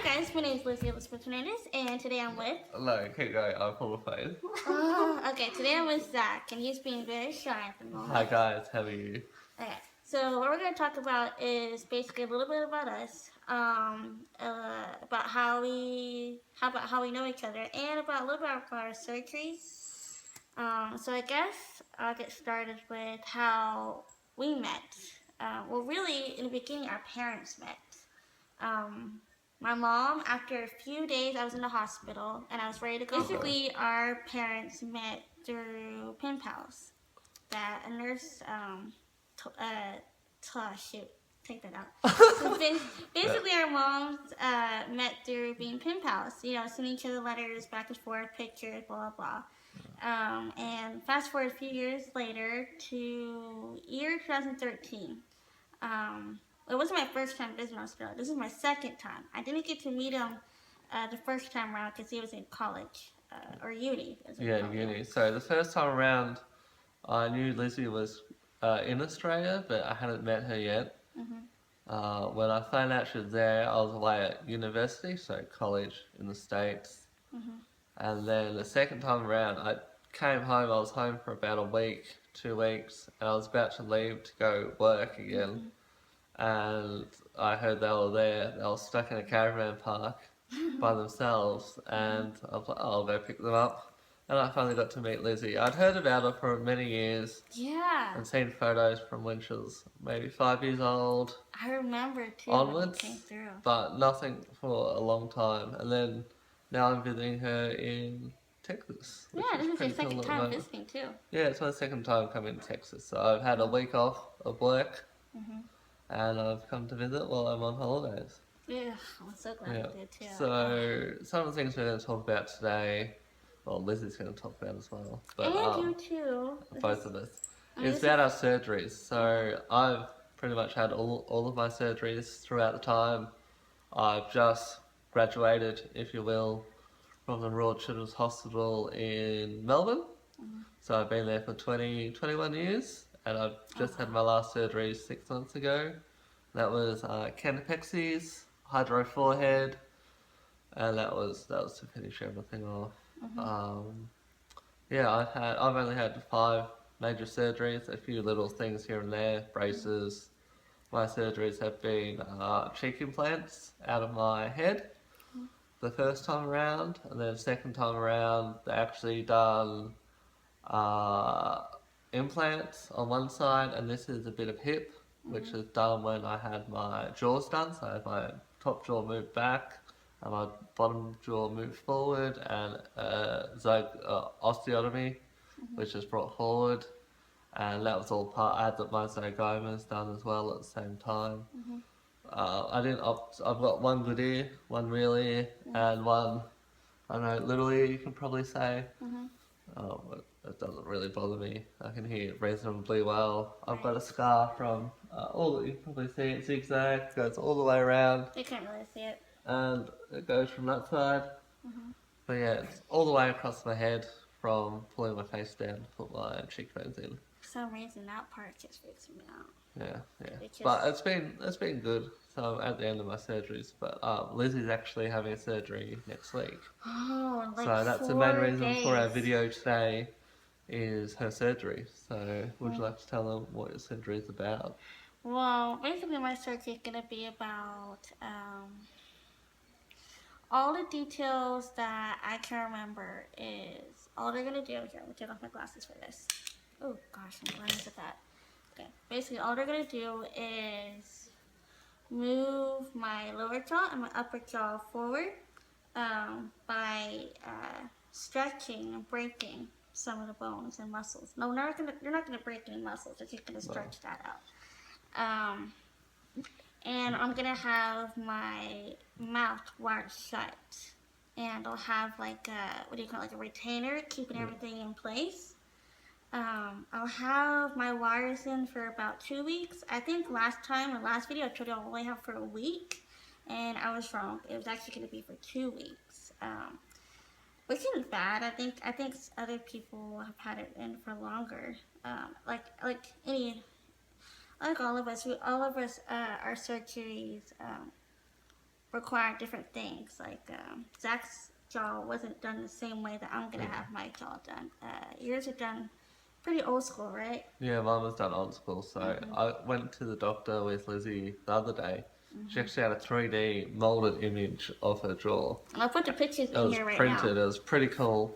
guys, my name is Lizzie Elizabeth Hernandez, and today I'm with... No, keep going, I'm full of faith. Okay, today I'm with Zach, and he's being very shy at the moment. Hi guys, how are you? Okay, so what we're going to talk about is basically a little bit about us, about how we know each other, and about a little bit about our surgery. So I guess I'll get started with how we met. Well, really, in the beginning, our parents met. My mom, after a few days, I was in the hospital and I was ready to go. Basically, our parents met through pen pals. That a nurse, shoot, take that out. So basically, our moms met through being pen pals. You know, sending each other letters back and forth, pictures, blah blah blah. And fast forward a few years later to year 2013. It wasn't my first time visiting Australia. This is my second time. I didn't get to meet him the first time around because he was in college or uni. Uni. So the first time around, I knew Lizzie was in Australia, but I hadn't met her yet. When I found out she was there, I was away at university, so college in the States. And then the second time around, I came home. I was home for about a week, 2 weeks, and I was about to leave to go work again. And I heard they were there. They were stuck in a caravan park by themselves, and I was like, oh, I'll go pick them up. And I finally got to meet Lizzie. I'd heard about her for many years. Yeah. And seen photos from when she was maybe 5 years old. I remember too. Onwards, came through. but nothing for a long time. And then now I'm visiting her in Texas. Yeah, this is your second time visiting too. Yeah, it's my second time coming to Texas. So I've had a week off of work. And I've come to visit while I'm on holidays. Yeah, I'm so glad you did too. So some of the things we're going to talk about today, well, Lizzie's going to talk about as well. But, and you too. Both of us. It's about our surgeries. So I've pretty much had all of my surgeries throughout the time. I've just graduated, if you will, from the Royal Children's Hospital in Melbourne. So I've been there for 21 years. And I've just had my last surgery 6 months ago. That was canapexies, hydro forehead, and that was to finish everything off. I've only had 5 major surgeries, a few little things here and there, braces. My surgeries have been cheek implants out of my head the first time around, and then the second time around they actually done implants on one side, and this is a bit of hip, which is done when I had my jaws done. So I had my top jaw moved back and my bottom jaw moved forward, and osteotomy, which is brought forward, and that was all part. I had my zygomas done as well at the same time. I've got one good ear, one real ear, and one, I don't know, little ear, you can probably say. But it doesn't really bother me. I can hear it reasonably well. I've got a scar from you can probably see it zigzag, goes all the way around. You can't really see it. And it goes from that side. But yeah, it's all the way across my head from pulling my face down to put my cheekbones in. For some reason, that part just freaks me out. Yeah. But it's been good. So I'm at the end of my surgeries, but Lizzie's actually having a surgery next week. Oh, like so that's 4 the main reason days. for our video today, is her surgery. So would you like to tell them what your surgery is about? Well, basically my surgery is going to be about all the details that I can remember. Is all they're going to do, here, I'm going to take off my glasses for this. Oh gosh, I'm glasses at that. Okay, basically all they're going to do is move my lower jaw and my upper jaw forward by stretching and breaking some of the bones and muscles. No, you're not gonna break any muscles. You're just gonna stretch that out. And I'm gonna have my mouth wired shut, and I'll have like a retainer keeping everything in place. I'll have my wires in for about 2 weeks. I think the last video I told you I'll only have for a week, and I was wrong. It was actually going to be for 2 weeks, which isn't bad. I think other people have had it in for longer. Like all of us, our surgeries require different things. Like Zach's jaw wasn't done the same way that I'm gonna have my jaw done. Yours are done pretty old school, right? Yeah, mine was done old school, so I went to the doctor with Lizzie the other day. She actually had a 3D molded image of her jaw. I'll put the pictures It in was here right printed, now. it was pretty cool.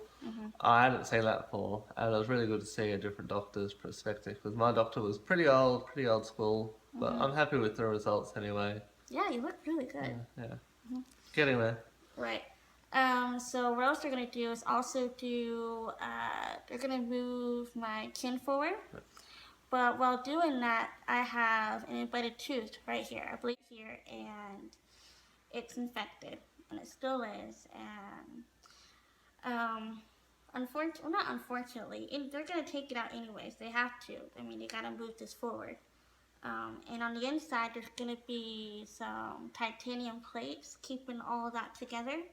I hadn't seen that before, and it was really good to see a different doctor's perspective, because my doctor was pretty old school, but I'm happy with the results anyway. Yeah, you look really good. Yeah. Getting there. Right. So what else they're gonna do is also do. They're gonna move my chin forward, but while doing that, I have an embedded tooth right here. I believe here, and it's infected, and it still is. And not unfortunately, they're gonna take it out anyways. They have to. I mean, they gotta move this forward. And on the inside, there's gonna be some titanium plates keeping all that together.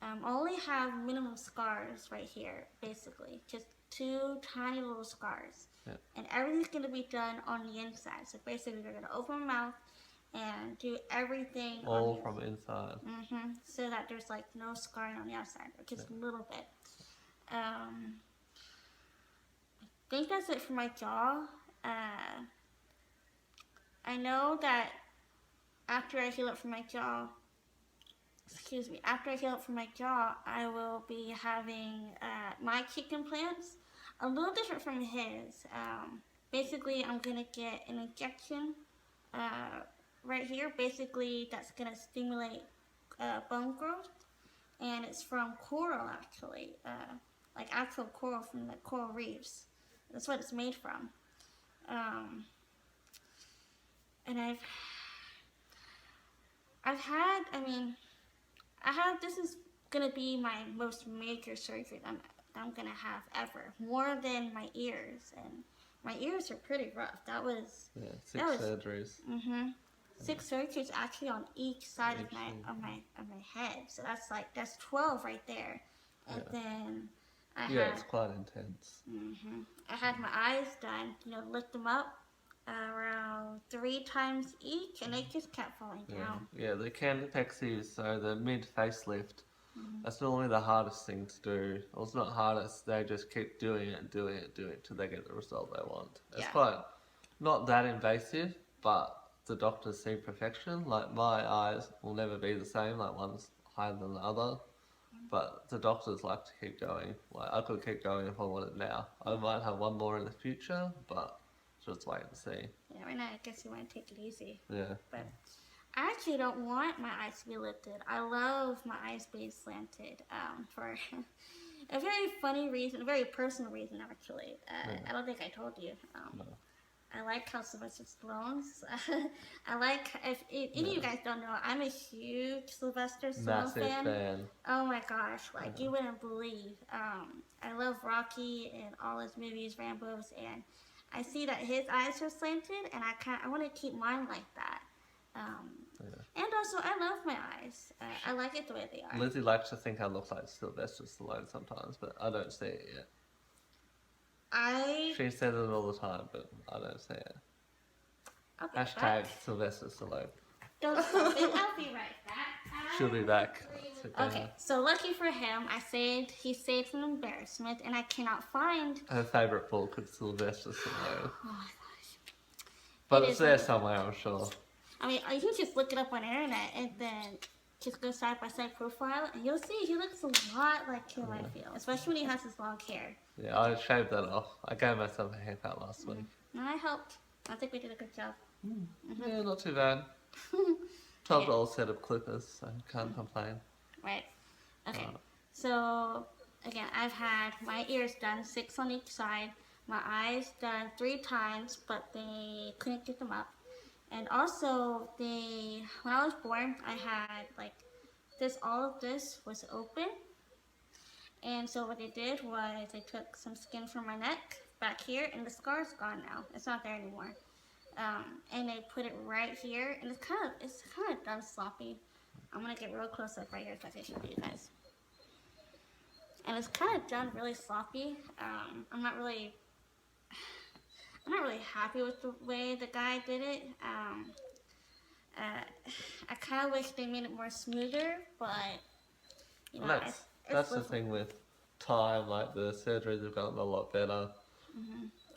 I only have minimum scars right here, basically, just 2 tiny little scars, and everything's gonna be done on the inside. So basically, they're gonna open my mouth and do everything all from inside. So that there's like no scarring on the outside, or just a little bit. I think that's it for my jaw. I know that after I heal up from my jaw, I will be having my cheek implants, a little different from his. Basically, I'm gonna get an injection right here. Basically, that's gonna stimulate bone growth, and it's from coral actually, like actual coral from the coral reefs. That's what it's made from. And this is gonna be my most major surgery that I'm gonna have ever, more than my ears, and my ears are pretty rough. That was 6 surgeries. 6 surgeries actually on each side of my head. So that's 12 right there, and then it's quite intense. I had my eyes done. Lift them up around 3 times each, and they just kept falling down. Yeah, the candipexies, so the mid facelift, that's normally the hardest thing to do. Well, it's not hardest, they just keep doing it till they get the result they want. It's quite not that invasive, but the doctors see perfection. Like, my eyes will never be the same, like one's higher than the other. But the doctors like to keep going. Like, I could keep going if I wanted now. I might have one more in the future, but just wait and see. Yeah, right now I guess you want to take it easy. Yeah. But I actually don't want my eyes to be lifted. I love my eyes being slanted for a very funny reason, a very personal reason actually. I don't think I told you. No. I like how Sylvester Stallone's. If any of you guys don't know, I'm a huge Sylvester Stallone fan. Oh my gosh, you wouldn't believe. I love Rocky and all his movies, Rambo's, and I see that his eyes are slanted, and I want to keep mine like that. And also, I love my eyes. I like it the way they are. Lizzie likes to think I look like Sylvester Stallone sometimes, but I don't see it yet. She says it all the time, but I don't see it. Okay, Hashtag Sylvester Stallone. Don't stop it. I'll be right back. She'll be back. Okay, so lucky for him, he saved from embarrassment, and I cannot find her favourite book is Sylvester Stallone. Oh my gosh. But it's there somewhere, I'm sure. I mean, you can just look it up on the internet and then just go side-by-side profile, and you'll see he looks a lot like him, I feel. Especially when he has his long hair. Yeah, I shaved that off. I gave myself a haircut last week. And I helped. I think we did a good job. Yeah, not too bad. $12 set of clippers, so can't complain. Right. Okay. So, again, I've had my ears done 6 on each side. My eyes done 3 times, but they couldn't get them up. And also, when I was born, I had all of this was open. And so what they did was they took some skin from my neck back here, and the scar's gone now. It's not there anymore. And they put it right here, and it's kind of done sloppy. I'm gonna get real close up right here so I can show you guys. And it's kind of done really sloppy. I'm not really happy with the way the guy did it. I kind of wish they made it more smoother, but you And know, it's that's the livable. thing with time. Like the surgeries have gotten a lot better.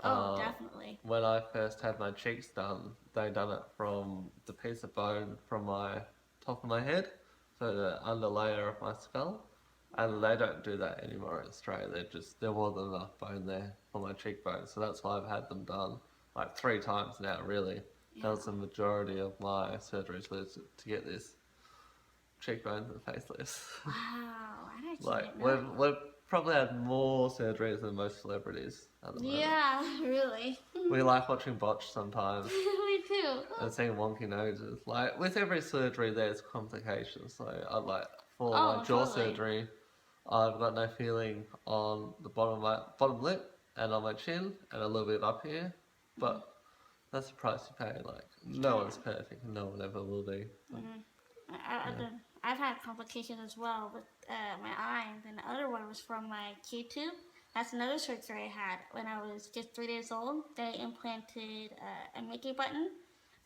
Oh, definitely. When I first had my cheeks done, they done it from the piece of bone from my top of my head, so the under layer of my skull, and they don't do that anymore in Australia. There wasn't enough bone there for my cheekbone, so that's why I've had them done like 3 times now. Really, that Yeah. was the majority of my surgeries was to get this cheekbones and facelifts. Wow, I actually Like didn't know we've probably had more surgeries than most celebrities at the that. moment. Yeah, really. We like watching Botch sometimes Me too. and seeing wonky noses. Like with every surgery, there's complications. So I like for my Oh, jaw totally. surgery, I've got no feeling on the bottom of my bottom lip and on my chin and a little bit up here, but that's the price you pay. Like no one's perfect, and no one ever will be. Like, I've had complications as well with my eye, and then the other one was from my Q-tube. That's another surgery I had when I was just 3 days old. They implanted a Mickey button,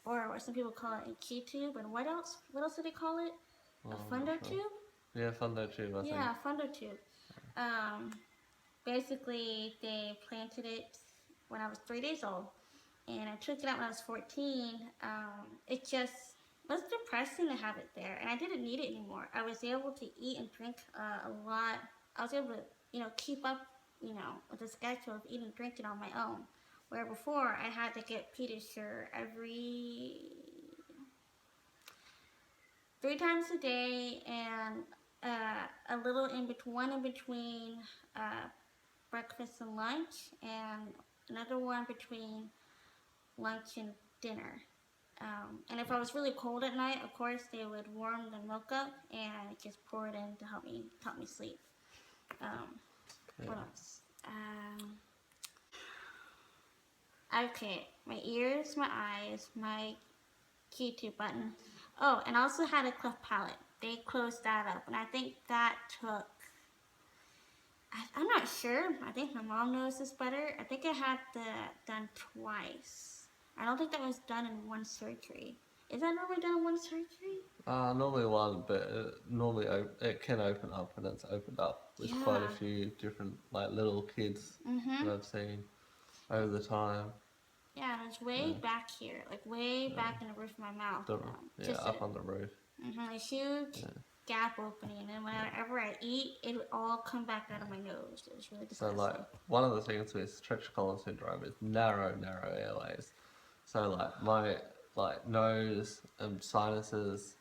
or what some people call it a Q-tube. And what else? What else do they call it? A I'm not fundo sure. tube? Yeah, fundo tube, I think. Yeah, a fundo tube. Um, Basically, they planted it when I was 3 days old, and I took it out when I was 14. It just was depressing to have it there, and I didn't need it anymore. I was able to eat and drink a lot. I was able to, keep up, with the schedule of eating and drinking on my own. Where before I had to get Pediasure every 3 times a day, and a little in between, one in between breakfast and lunch, and another one between lunch and dinner. And if I was really cold at night, of course, they would warm the milk up and just pour it in to help me sleep. What else? Okay, my ears, my eyes, my Q-tube button. Oh, and I also had a cleft palate. They closed that up, and I think that took. I'm not sure. I think my mom knows this better. I think I had that done twice. I don't think that was done in one surgery. Is that normally done in one surgery? Normally one, but it can open up, and it's opened up with quite a Yeah. few different like little kids that I've seen over the time. Yeah, and it's way back here, like way back in the roof of my mouth. Just Up on the roof. a huge gap opening, and whenever I eat, it would all come back out of my nose. It was really So disgusting. like one of the things with Treacher Collins Syndrome is narrow airways. So like my nose and sinuses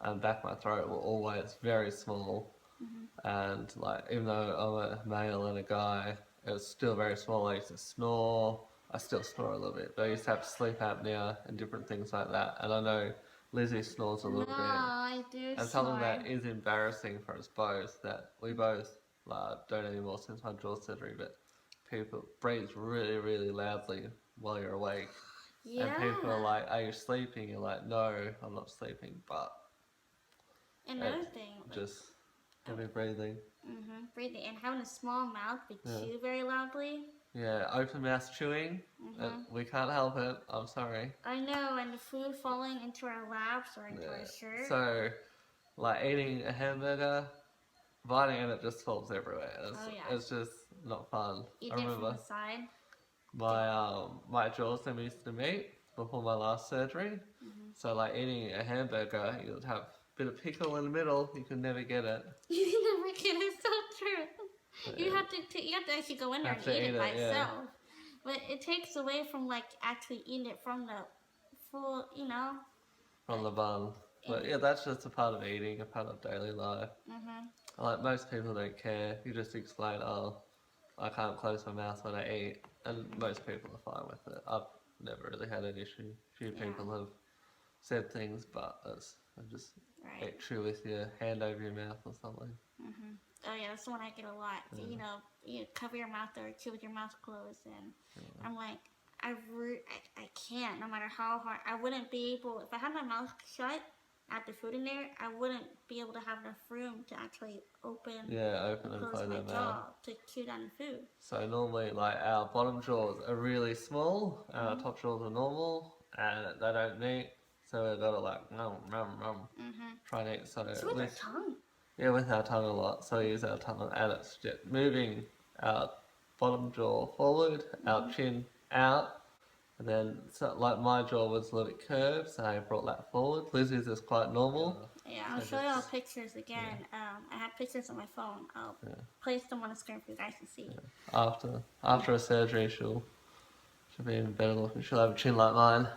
and back of my throat were always very small. And like even though I'm a male and a guy, it was still very small. I used to snore. I still snore a little bit, but I used to have sleep apnea and different things like that. And I know Lizzie snores a little No, bit. I do And something snore. that is embarrassing for us both, that we both don't anymore since my jaw surgery, but people breathe really, really loudly while you're awake. Yeah. And people are like, "Are you sleeping?" You're like, "No, I'm not sleeping," but Another thing, just heavy breathing. breathing and having a small mouth, we Yeah. chew very loudly. Yeah, open mouth chewing. We can't help it. I'm sorry. I know, and the food falling into our laps or into our shirt. So, like eating a hamburger, biting and it just falls everywhere. It's just not fun. Eat I it from remember the side. my jaws never used to meet before my last surgery. So like eating a hamburger, you'd have a bit of pickle in the middle. You could never get it. You never get it. So true. You have to actually go in there and eat it by itself. But it takes away from like actually eating it from the full, From the bun. But yeah, that's just a part of eating, a part of daily life. Like most people don't care. You just explain, "Oh, I can't close my mouth when I eat," and most people are fine with it. I've never really had an issue. A few people have said things, but I just eat chew with your hand over your mouth or something. Oh yeah, that's the one I get a lot. You cover your mouth or chew with your mouth closed, and I'm like, I can't. No matter how hard, I wouldn't be able. If I had my mouth shut, I had the food in there, I wouldn't be able to have enough room to actually open and close close my their jaw mouth. to chew down the food. So normally, like our bottom jaws are really small, and our top jaws are normal, and they don't meet. so we gotta like try and eat. So It's with our tongue. yeah, with our tongue a lot. So we use our tongue, and it's just moving our bottom jaw forward, our chin out, and then so like my jaw was a little bit curved, so I brought that forward. Lizzie's is quite normal. Yeah, I'll show y'all pictures again. I have pictures on my phone. I'll place them on the screen for you guys to see. After a surgery, she'll be even better looking. She'll have a chin like mine,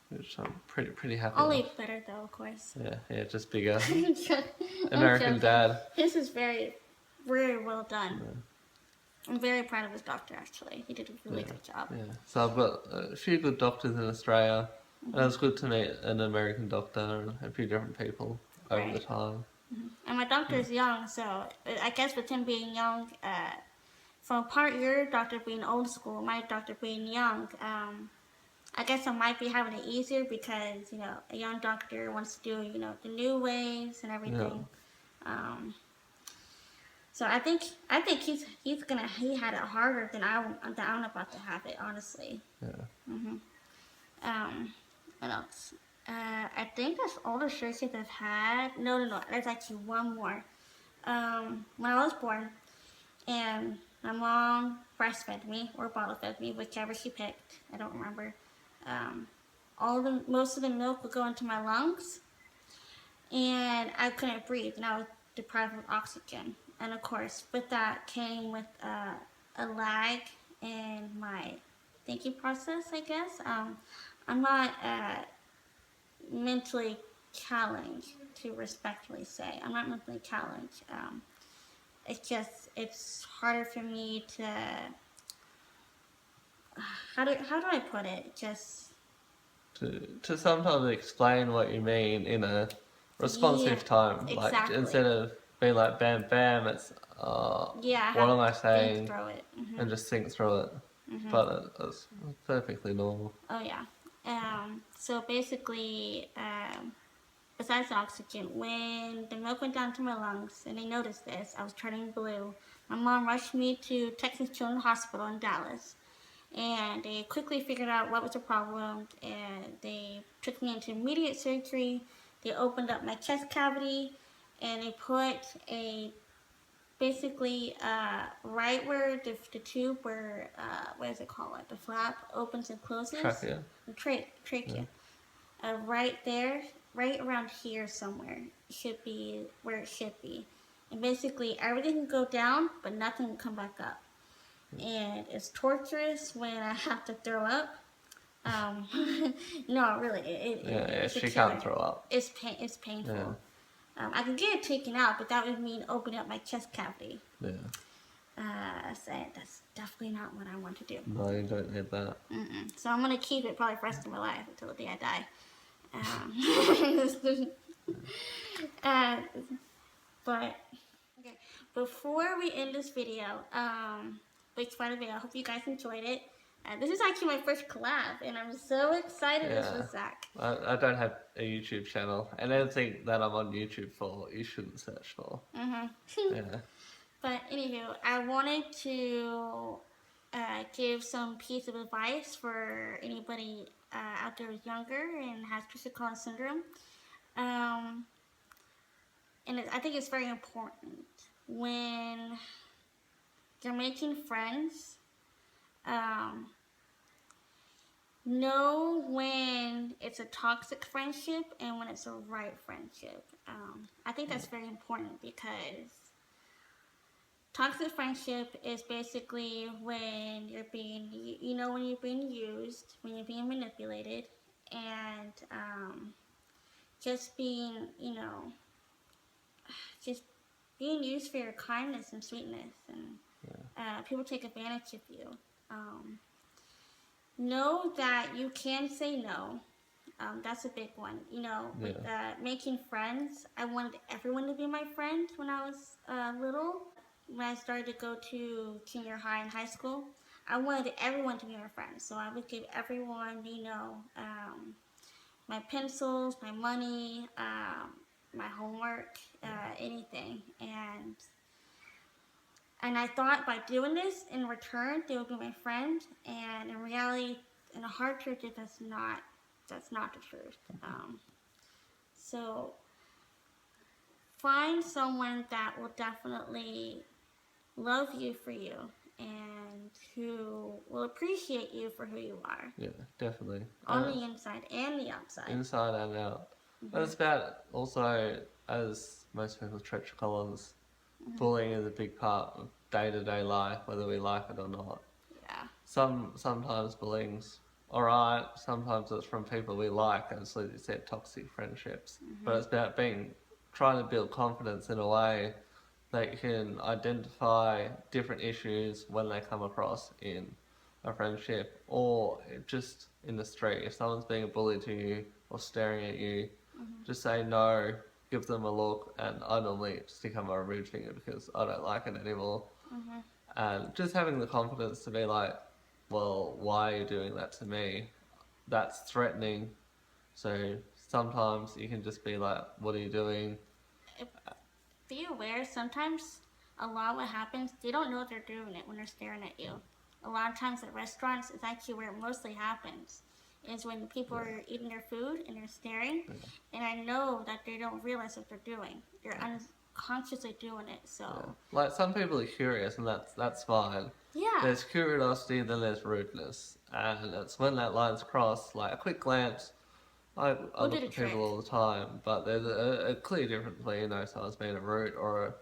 which I'm pretty happy Only with. better though, of course. Yeah, just bigger. I'm American joking. dad. This is very well done. I'm very proud of his doctor, actually. He did a really good job. Yeah, so I've got a few good doctors in Australia, and it was good to meet an American doctor and a few different people over the time. And my doctor's young, so I guess with him being young, from part your doctor being old school, my doctor being young, I guess I might be having it easier because, you know, a young doctor wants to do, you know, the new ways and everything. So I think he had it harder than I'm about to have it, honestly. Yeah. What else? I think that's all the surgeries I've had. No. There's actually one more. When I was born, and my mom breastfed me or bottle fed me, whichever she picked. I don't remember. Most of the milk would go into my lungs, and I couldn't breathe, and I was deprived of oxygen. And of course, with that came with a lag in my thinking process, I guess. I'm not mentally challenged, to respectfully say. I'm not mentally challenged. It's harder for me to, how do I put it? Just to sometimes explain what you mean in a responsive time, like exactly. instead of being like bam bam, it's what am I saying, think through it. and just think through it. But it's perfectly normal. Oh yeah. So basically, besides the oxygen, when the milk went down to my lungs and they noticed this, I was turning blue. My mom rushed me to Texas Children's Hospital in Dallas, and they quickly figured out what was the problem, and they took me into immediate surgery. They opened up my chest cavity, and they put basically right where the tube where what is it called, like the flap opens and closes. Trachea. Trachea. Right there, right around here somewhere should be where it should be. And basically everything can go down, but nothing can come back up. And it's torturous when I have to throw up. No, really, She can't throw up. It's painful. Yeah. I could get it taken out, but that would mean opening up my chest cavity. Yeah. So that's definitely not what I want to do. No, you don't need that. So I'm gonna keep it probably for the rest of my life until the day I die. But okay, before we end this video, which by the way, I hope you guys enjoyed it. This is actually my first collab, and I'm so excited this was Zach. I don't have a YouTube channel, and anything that I'm on YouTube for, you shouldn't search for. Yeah. But anywho, I wanted to give some piece of advice for anybody out there who's younger and has Treacher Collins Syndrome. And I think it's very important when you're making friends. Know when it's a toxic friendship and when it's a right friendship. I think that's very important because toxic friendship is basically when you're being, when you're being used, when you're being manipulated, and just being, just being used for your kindness and sweetness, and people take advantage of you. Know that you can say no. That's a big one. With making friends, I wanted everyone to be my friend when I was little. When I started to go to junior high and high school, I wanted everyone to be my friend. So I would give everyone, my pencils, my money, my homework, anything. And I thought by doing this, in return, they would be my friend. And in reality, in the hard truth, that's not That's not the truth. So find someone that will definitely love you for you and who will appreciate you for who you are. Yeah, definitely. On the inside and the outside. Inside and out. But it's about also, as most people, Treacher Collins, bullying is a big part of day-to-day life, whether we like it or not. Yeah. Sometimes bullying's alright, sometimes it's from people we like, and as you said, toxic friendships. But it's about trying to build confidence in a way that you can identify different issues when they come across in a friendship or just in the street. If someone's being a bully to you or staring at you, just say no, give them a look, and I normally stick on my rude finger because I don't like it anymore. And just having the confidence to be like, well, why are you doing that to me? That's threatening. So sometimes you can just be like, what are you doing? Be aware, sometimes a lot of what happens, they don't know they're doing it when they're staring at you. A lot of times at restaurants, it's actually where it mostly happens, is when people are eating their food and they're staring, and I know that they don't realize what they're doing. They're unconsciously doing it, so... Like, some people are curious, and that's fine. Yeah. There's curiosity, then there's rudeness. And it's when that line's crossed, like a quick glance, I look at people all the time, but there's a clear difference between, you know, someone's being a rude or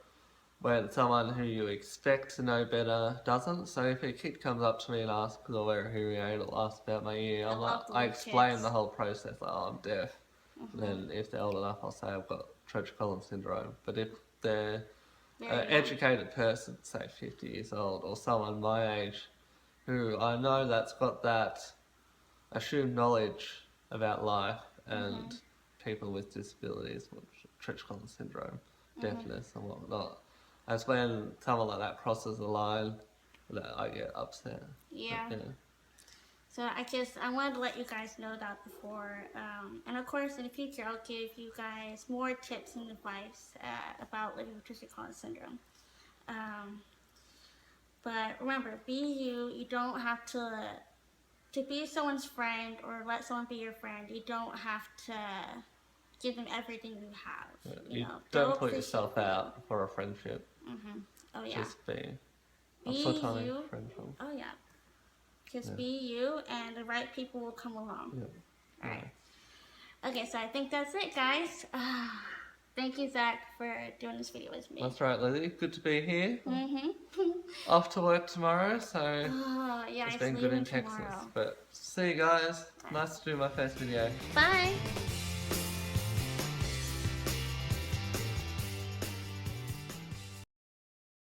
when someone who you expect to know better doesn't. So if a kid comes up to me and asks because I wear a hearing aid or asks about my ear, I explain the whole process, like, oh, I'm deaf. Then if they're old enough, I'll say I've got Treacher Collins Syndrome. But if they're an educated person, say 50 years old, or someone my age, who I know that's got that assumed knowledge about life and people with disabilities, Treacher Collins Syndrome, deafness and whatnot. That's when someone like that crosses the line that I get upset. Yeah. So I wanted to let you guys know that before. And of course, in the future, I'll give you guys more tips and advice about living with Treacher Collins Syndrome. But remember, be you. You don't have to be someone's friend or let someone be your friend. You don't have to give them everything you have. You know, don't put yourself out for a friendship. Oh yeah. Just be a Be platonic you. friendship. Oh yeah. Just be you, and the right people will come along. All right. Okay, so I think that's it, guys. Thank you, Zach, for doing this video with me. That's right, Lily. Good to be here. Off to work tomorrow, so yeah, it's been good in Texas. But see you guys. Nice to do my first video. Bye.